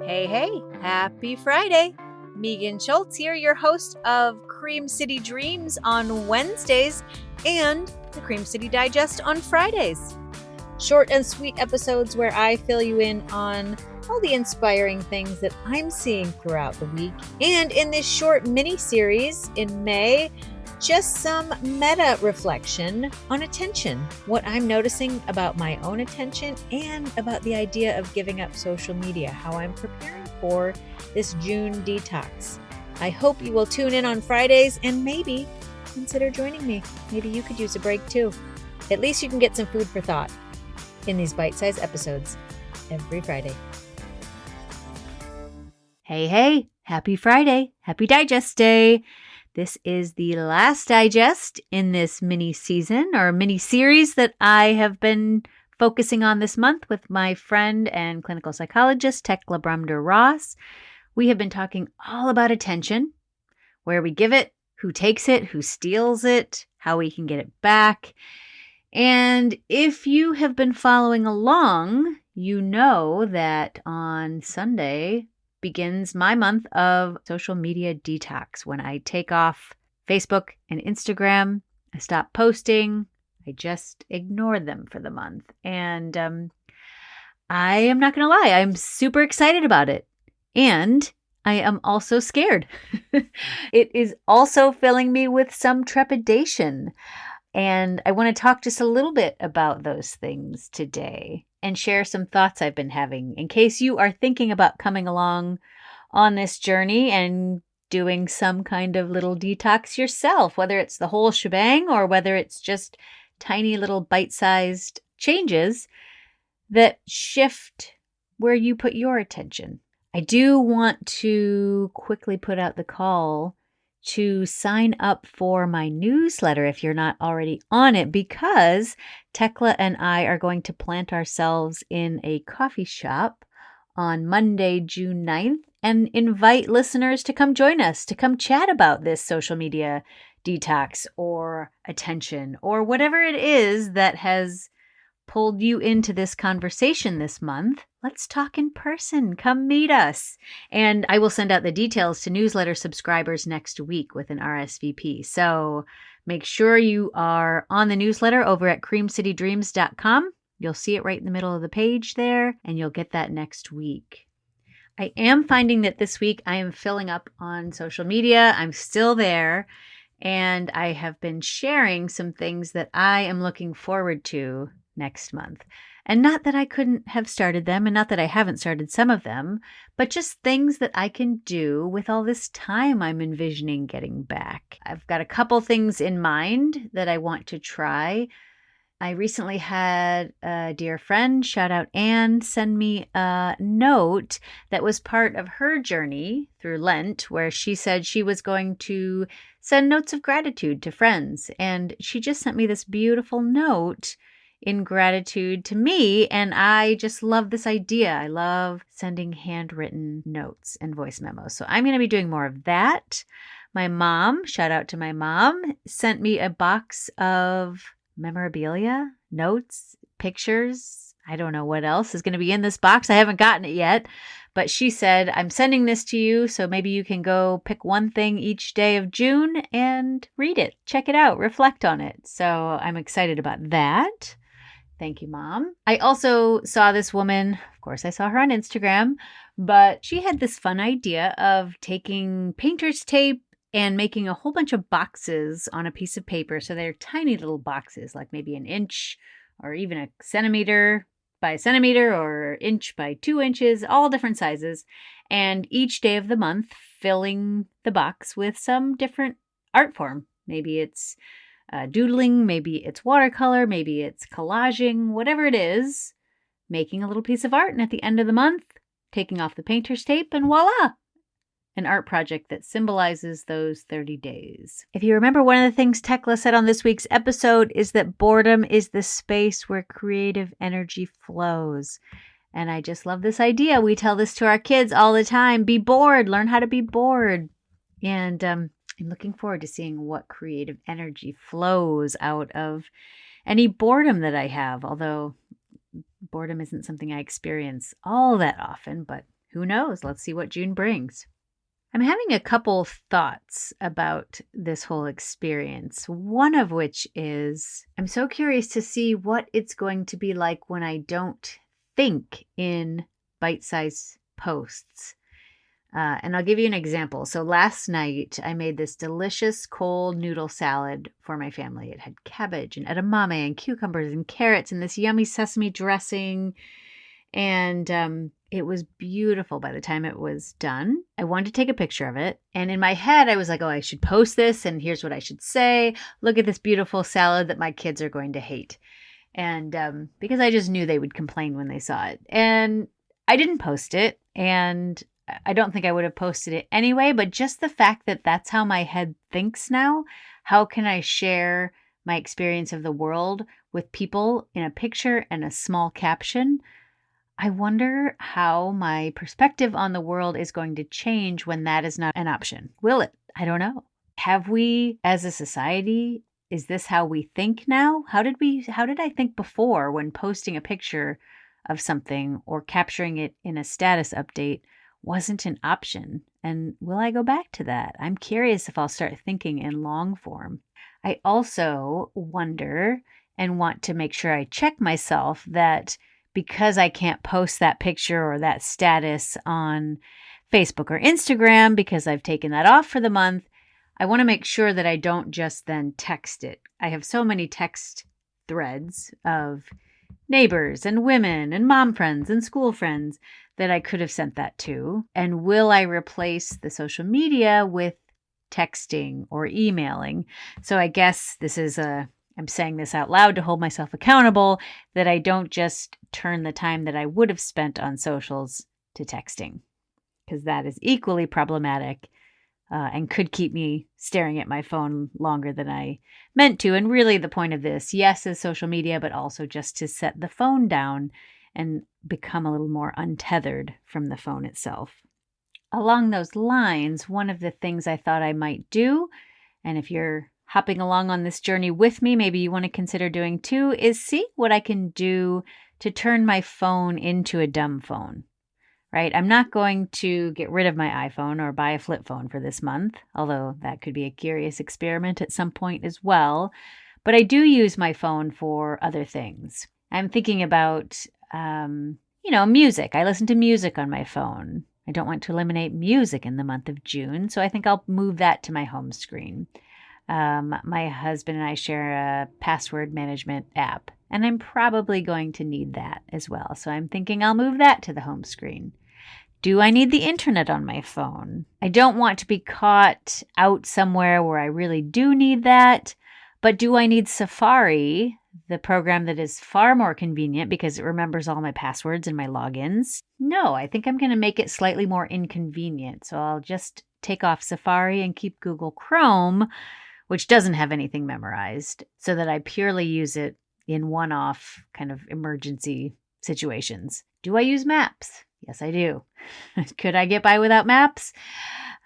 Hey, happy Friday. Megan Schultz here, your host of Cream City Dreams on Wednesdays and the Cream City Digest on Fridays. Short and sweet episodes where I fill you in on all the inspiring things that I'm seeing throughout the week. And in this short mini-series in May, just some meta reflection on attention, what I'm noticing about my own attention and about the idea of giving up social media, how I'm preparing for this June detox. I hope you will tune in on Fridays and maybe consider joining me. Maybe you could use a break too. At least you can get some food for thought in these bite-sized episodes every Friday. Hey, happy Friday. Happy Digest Day. This is the last digest in this mini season or mini series that I have been focusing on this month with my friend and clinical psychologist, Tekla Brumder-Ross. We have been talking all about attention, where we give it, who takes it, who steals it, how we can get it back. And if you have been following along, you know that on Sunday begins my month of social media detox when I take off Facebook and Instagram. I stop posting. I just ignore them for the month. And I am not going to lie, I'm super excited about it. And I am also scared. It is also filling me with some trepidation. And I want to talk just a little bit about those things today and share some thoughts I've been having in case you are thinking about coming along on this journey and doing some kind of little detox yourself, whether it's the whole shebang or whether it's just tiny little bite-sized changes that shift where you put your attention. I do want to quickly put out the call to sign up for my newsletter if you're not already on it, because Tekla and I are going to plant ourselves in a coffee shop on Monday, June 9th, and invite listeners to come join us, to come chat about this social media detox or attention or whatever it is that has pulled you into this conversation this month. Let's talk in person. Come meet us. And I will send out the details to newsletter subscribers next week with an RSVP. So make sure you are on the newsletter over at creamcitydreams.com. You'll see it right in the middle of the page there, and you'll get that next week. I am finding that this week I am filling up on social media. I'm still there, and I have been sharing some things that I am looking forward to next month. And not that I couldn't have started them, and not that I haven't started some of them, but just things that I can do with all this time I'm envisioning getting back. I've got a couple things in mind that I want to try. I recently had a dear friend, shout out Anne, send me a note that was part of her journey through Lent, where she said she was going to send notes of gratitude to friends. And she just sent me this beautiful note in gratitude to me. And I just love this idea. I love sending handwritten notes and voice memos. So I'm going to be doing more of that. My mom, shout out to my mom, sent me a box of memorabilia, notes, pictures. I don't know what else is going to be in this box. I haven't gotten it yet, but she said, I'm sending this to you, so maybe you can go pick one thing each day of June and read it, check it out, reflect on it. So I'm excited about that. Thank you, Mom. I also saw this woman, of course, I saw her on Instagram, but she had this fun idea of taking painter's tape and making a whole bunch of boxes on a piece of paper. So they're tiny little boxes, like maybe an inch or even a centimeter by a centimeter or inch by 2 inches, all different sizes. And each day of the month, filling the box with some different art form. Maybe it's doodling, maybe it's watercolor, maybe it's collaging, whatever it is, making a little piece of art. And at the end of the month, taking off the painter's tape and voila! An art project that symbolizes those 30 days. If you remember, one of the things Tekla said on this week's episode is that boredom is the space where creative energy flows. And I just love this idea. We tell this to our kids all the time. Be bored. Learn how to be bored. And I'm looking forward to seeing what creative energy flows out of any boredom that I have. Although boredom isn't something I experience all that often, but who knows? Let's see what June brings. I'm having a couple thoughts about this whole experience, one of which is I'm so curious to see what it's going to be like when I don't think in bite-sized posts. And I'll give you an example. So last night, I made this delicious cold noodle salad for my family. It had cabbage and edamame and cucumbers and carrots and this yummy sesame dressing. And it was beautiful by the time it was done. I wanted to take a picture of it. And in my head, I was like, oh, I should post this. And here's what I should say. Look at this beautiful salad that my kids are going to hate. And because I just knew they would complain when they saw it. And I didn't post it. And I don't think I would have posted it anyway. But just the fact that that's how my head thinks now, how can I share my experience of the world with people in a picture and a small caption? I wonder how my perspective on the world is going to change when that is not an option. Will it? I don't know. Have we, as a society, is this how we think now? How did I think before when posting a picture of something or capturing it in a status update wasn't an option? And will I go back to that? I'm curious if I'll start thinking in long form. I also wonder and want to make sure I check myself that because I can't post that picture or that status on Facebook or Instagram because I've taken that off for the month, I want to make sure that I don't just then text it. I have so many text threads of neighbors and women and mom friends and school friends that I could have sent that to. And will I replace the social media with texting or emailing? So I guess I'm saying this out loud to hold myself accountable, that I don't just turn the time that I would have spent on socials to texting, because that is equally problematic and could keep me staring at my phone longer than I meant to. And really the point of this, yes, is social media, but also just to set the phone down and become a little more untethered from the phone itself. Along those lines, one of the things I thought I might do, and if you're hopping along on this journey with me, maybe you want to consider doing too, is see what I can do to turn my phone into a dumb phone, right? I'm not going to get rid of my iPhone or buy a flip phone for this month, although that could be a curious experiment at some point as well. But I do use my phone for other things. I'm thinking about, music. I listen to music on my phone. I don't want to eliminate music in the month of June, so I think I'll move that to my home screen. My husband and I share a password management app, and I'm probably going to need that as well. So I'm thinking I'll move that to the home screen. Do I need the internet on my phone? I don't want to be caught out somewhere where I really do need that, but do I need Safari, the program that is far more convenient because it remembers all my passwords and my logins? No, I think I'm going to make it slightly more inconvenient. So I'll just take off Safari and keep Google Chrome, which doesn't have anything memorized, so that I purely use it in one-off kind of emergency situations. Do I use maps? Yes, I do. Could I get by without maps?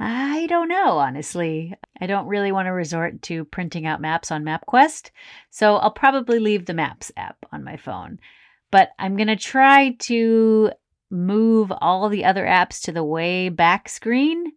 I don't know, honestly. I don't really want to resort to printing out maps on MapQuest, so I'll probably leave the Maps app on my phone. But I'm going to try to move all the other apps to the way back screen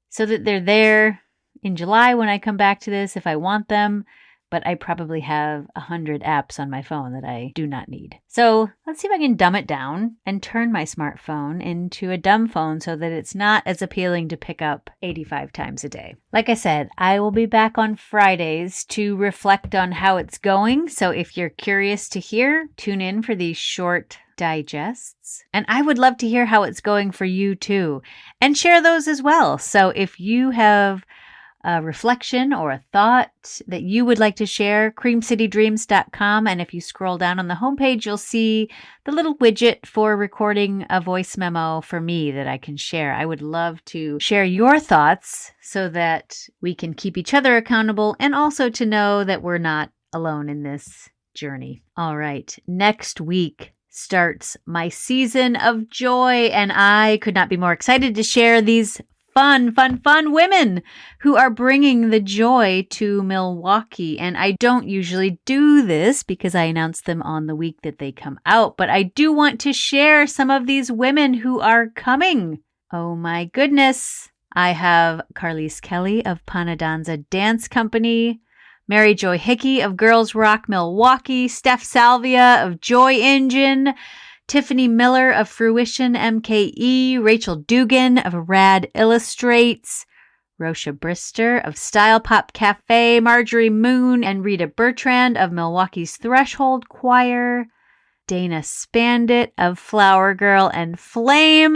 so that they're there in July when I come back to this if I want them, but I probably have 100 apps on my phone that I do not need. So let's see if I can dumb it down and turn my smartphone into a dumb phone so that it's not as appealing to pick up 85 times a day. Like I said, I will be back on Fridays to reflect on how it's going. So if you're curious to hear, tune in for these short digests. And I would love to hear how it's going for you too, and share those as well. So if you have a reflection or a thought that you would like to share, creamcitydreams.com. And if you scroll down on the homepage, you'll see the little widget for recording a voice memo for me that I can share. I would love to share your thoughts so that we can keep each other accountable and also to know that we're not alone in this journey. All right, next week starts my season of joy, and I could not be more excited to share these fun women who are bringing the joy to Milwaukee. And I don't usually do this because I announce them on the week that they come out, but I do want to share some of these women who are coming. Oh my goodness. I have Carlise Kelly of Panadanza Dance Company, Mary Joy Hickey of Girls Rock Milwaukee, Steph Salvia of Joy Engine, Tiffany Miller of Fruition MKE, Rachel Dugan of Rad Illustrates, Rosha Brister of Style Pop Cafe, Marjorie Moon and Rita Bertrand of Milwaukee's Threshold Choir, Dana Spandit of Flower Girl and Flame.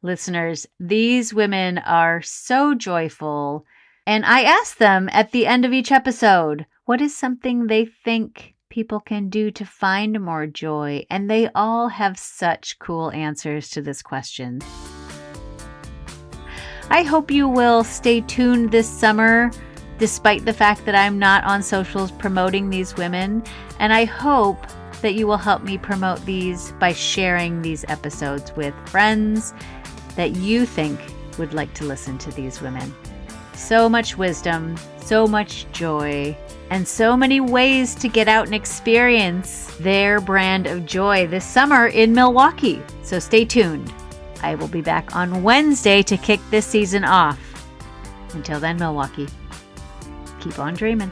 Listeners, these women are so joyful, and I ask them at the end of each episode, what is something they think people can do to find more joy? And they all have such cool answers to this question. I hope you will stay tuned this summer, despite the fact that I'm not on socials promoting these women, and I hope that you will help me promote these by sharing these episodes with friends that you think would like to listen to these women. So much wisdom, so much joy, and so many ways to get out and experience their brand of joy this summer in Milwaukee. So stay tuned. I will be back on Wednesday to kick this season off. Until then, Milwaukee, keep on dreaming.